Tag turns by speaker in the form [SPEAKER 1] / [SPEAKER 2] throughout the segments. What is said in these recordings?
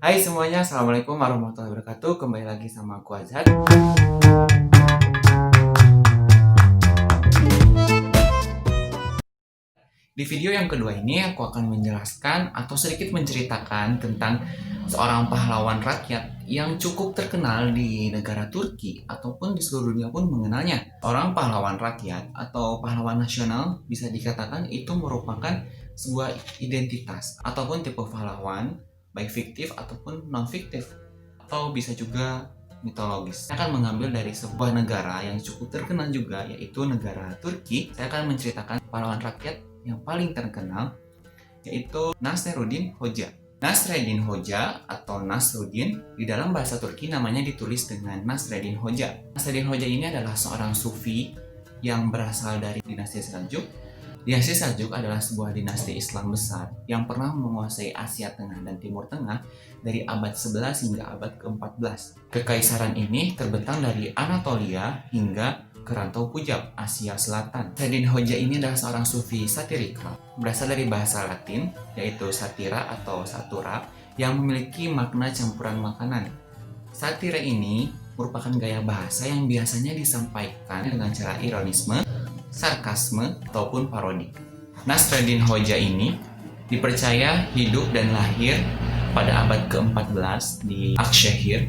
[SPEAKER 1] Hai semuanya, Assalamualaikum warahmatullahi wabarakatuh. Kembali lagi sama aku Azhar. Di video yang kedua ini aku akan menjelaskan atau sedikit menceritakan tentang seorang pahlawan rakyat yang cukup terkenal di negara Turki ataupun di seluruh dunia pun mengenalnya. Orang pahlawan rakyat atau pahlawan nasional bisa dikatakan itu merupakan sebuah identitas ataupun tipe pahlawan baik fiktif ataupun non fiktif atau bisa juga mitologis. Saya akan mengambil dari sebuah negara yang cukup terkenal juga, yaitu negara Turki. Saya akan menceritakan pahlawan rakyat yang paling terkenal, yaitu Nasruddin Hoxha. Nasruddin Hoxha atau Nasruddin di dalam bahasa Turki namanya ditulis dengan Nasruddin Hoxha. Nasruddin Hoxha ini adalah seorang sufi yang berasal dari dinasti Seljuk. Dinasti Seljuk adalah sebuah dinasti Islam besar yang pernah menguasai Asia Tengah dan Timur Tengah dari abad 11 hingga abad ke-14. Kekaisaran ini terbentang dari Anatolia hingga ke Rantau Pujab, Asia Selatan. Nasruddin Hoxha ini adalah seorang sufi satirikal, berasal dari bahasa Latin, yaitu satira atau satura, yang memiliki makna campuran makanan. Satira ini merupakan gaya bahasa yang biasanya disampaikan dengan cara ironisme, sarkasme, ataupun parodi. Nasruddin Hoxha ini dipercaya hidup dan lahir pada abad ke-14 di Akşehir,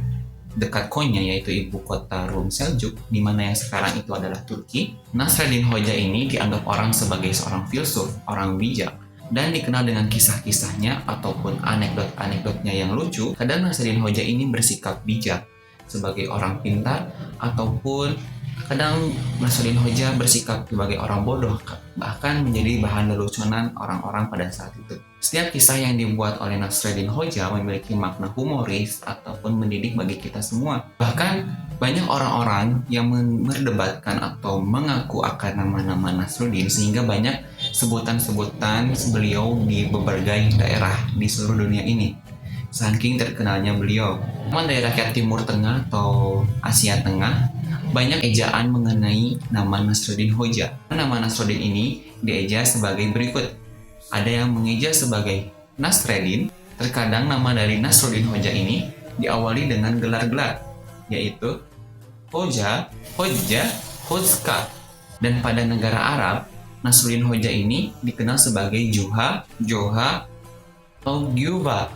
[SPEAKER 1] dekat Konya, yaitu ibu kota Rum Seljuk, di mana yang sekarang itu adalah Turki. Nasruddin Hoxha ini dianggap orang sebagai seorang filsuf, orang bijak, dan dikenal dengan kisah-kisahnya ataupun anekdot-anekdotnya yang lucu. Kadang Nasruddin Hoxha ini bersikap bijak sebagai orang pintar, ataupun kadang Nasruddin Hoxha bersikap sebagai orang bodoh, bahkan menjadi bahan leluconan orang-orang pada saat itu. Setiap kisah yang dibuat oleh Nasruddin Hoxha memiliki makna humoris ataupun mendidik bagi kita semua. Bahkan banyak orang-orang yang memperdebatkan atau mengaku akan nama-nama Nasruddin, sehingga banyak sebutan-sebutan beliau di berbagai daerah di seluruh dunia ini. Saking terkenalnya beliau. Teman dari rakyat Timur Tengah atau Asia Tengah banyak ejaan mengenai nama Nasruddin Hoxha. Nama Nasruddin ini dieja sebagai berikut. Ada yang mengeja sebagai Nasreddin. Terkadang nama dari Nasruddin Hoxha ini diawali dengan gelar-gelar, yaitu Hoxha, Hodja, Hozka. Dan pada negara Arab, Nasruddin Hoxha ini dikenal sebagai Juha, Joha, atau Gyuva.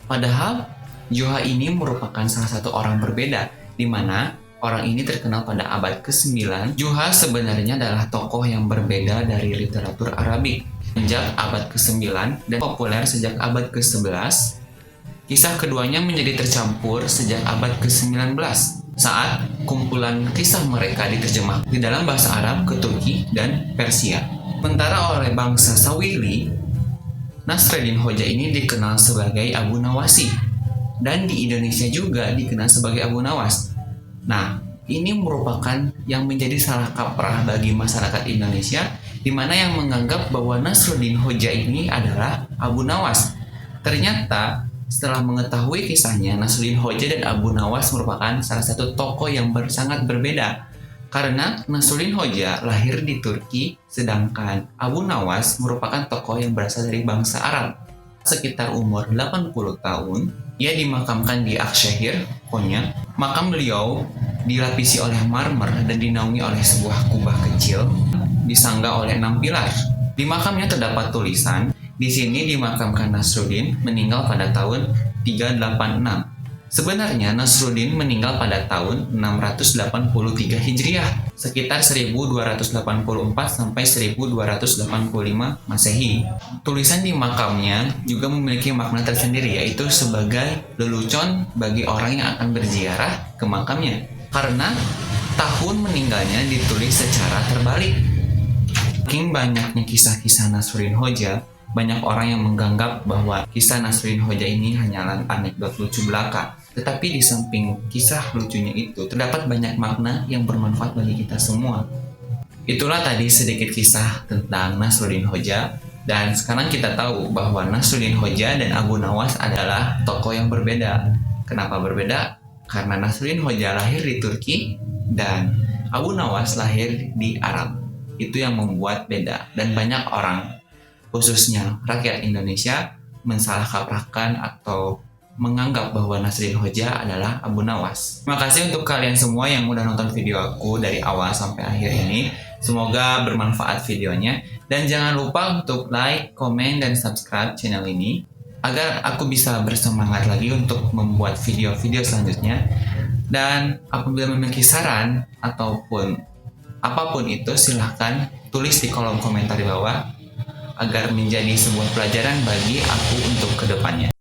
[SPEAKER 1] Padahal Joha ini merupakan salah satu orang berbeda, di mana orang ini terkenal pada abad ke-9. Juha sebenarnya adalah tokoh yang berbeda dari literatur Arabik sejak abad ke-9 dan populer sejak abad ke-11. Kisah keduanya menjadi tercampur sejak abad ke-19 saat kumpulan kisah mereka diterjemah di dalam bahasa Arab ke Turki dan Persia. Sementara oleh bangsa Sawili, Nasruddin Hoxha ini dikenal sebagai Abu Nawasi, dan di Indonesia juga dikenal sebagai Abu Nawas. Nah, ini merupakan yang menjadi salah kaprah bagi masyarakat Indonesia, di mana yang menganggap bahwa Nasruddin Hoxha ini adalah Abu Nawas. Ternyata setelah mengetahui kisahnya, Nasruddin Hoxha dan Abu Nawas merupakan salah satu tokoh yang sangat berbeda. Karena Nasruddin Hoxha lahir di Turki, sedangkan Abu Nawas merupakan tokoh yang berasal dari bangsa Arab. Sekitar umur 80 tahun, ia dimakamkan di Akşehir, Konya. Makam beliau dilapisi oleh marmer dan dinaungi oleh sebuah kubah kecil, disangga oleh 6 pilar. Di makamnya terdapat tulisan, di sini dimakamkan Nasruddin meninggal pada tahun 386. Sebenarnya Nasruddin meninggal pada tahun 683 Hijriah, sekitar 1284 sampai 1285 Masehi. Tulisan di makamnya juga memiliki makna tersendiri, yaitu sebagai lelucon bagi orang yang akan berziarah ke makamnya, karena tahun meninggalnya ditulis secara terbalik. Saking banyaknya kisah-kisah Nasruddin Hoxha, banyak orang yang menganggap bahwa kisah Nasruddin Hoxha ini hanyalah anekdot lucu belaka. Tetapi di samping kisah lucunya itu, terdapat banyak makna yang bermanfaat bagi kita semua. Itulah tadi sedikit kisah tentang Nasruddin Hoxha. Dan sekarang kita tahu bahwa Nasruddin Hoxha dan Abu Nawas adalah tokoh yang berbeda. Kenapa berbeda? Karena Nasruddin Hoxha lahir di Turki dan Abu Nawas lahir di Arab. Itu yang membuat beda, dan banyak orang, khususnya rakyat Indonesia, mensalahkaprahkan atau menganggap bahwa Nasrin Hoja adalah Abu Nawas. Terima kasih untuk kalian semua yang udah nonton video aku dari awal sampai akhir ini. Semoga bermanfaat videonya. Dan jangan lupa untuk like, komen, dan subscribe channel ini agar aku bisa bersemangat lagi untuk membuat video-video selanjutnya. Dan apabila memiliki saran ataupun apapun itu, silahkan tulis di kolom komentar di bawah agar menjadi sebuah pelajaran bagi aku untuk kedepannya.